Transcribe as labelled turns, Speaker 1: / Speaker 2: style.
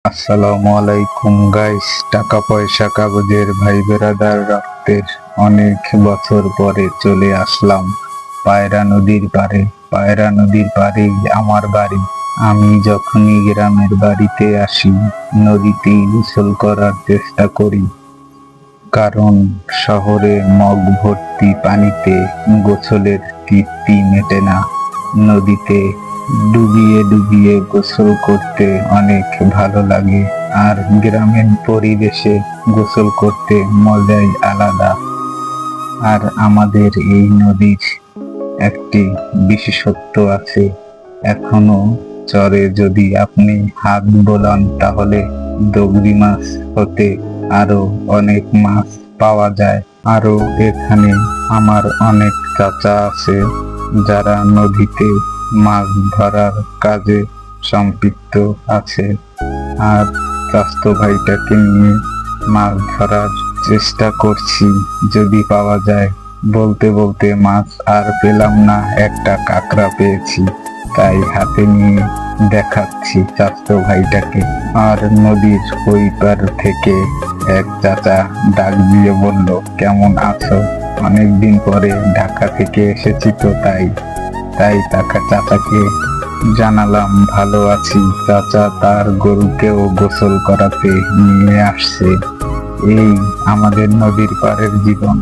Speaker 1: আসসালামু আলাইকুম গাইস। টাকা পয়সা কাগজের ভাই বেরাদার রক্তের অনেক বছর পরে চলে আসলাম পায়রা নদীর পাড়ে। পায়রা নদীর পাড়েই আমার বাড়ি। আমি যখনই গ্রামের বাড়িতে আসি নদীতেই গোসল করার চেষ্টা করি, কারণ শহরে মগ ভর্তি পানিতে গোসলের তৃপ্তি মেটে না। নদীতে ডুবিয়ে ডুবিয়ে গোসল করতে অনেক ভালো লাগে, আর গ্রামীণ পরিবেশে গোসল করতে মজাই আলাদা। আর আমাদের এই নদীর একটি বিশেষত্ব আছে, এখনো চরে যদি আপনি হাত বোলান তাহলে দগরি মাছ হতে আরো অনেক মাছ পাওয়া যায়। আরো এখানে আমার অনেক চাচা আছে যারা নদীতে মাছ ধরার কাজে সম্পৃক্ত আছে, আর চাচাতো ভাইটাকে নিয়ে মাছ ধরার চেষ্টা করছি, যদি পাওয়া যায়। বলতে বলতে মাছ আর পেলাম না, একটা কাঁকড়া পেয়েছি, তাই হাতে নিয়ে দেখাচ্ছি চাচাতো ভাইটাকে। আর নদীর ওই পার থেকে এক চাচা ডাক দিয়ে বলল, কেমন আছো? অনেকদিন পরে ঢাকা থেকে এসেছি তো, তাই চাচাকে জানালাম ভালো আছি। চাচা তার গরুকেও গোসল করাতে নিয়ে আসছে। এই আমাদের নদীর পাড়ের জীবন।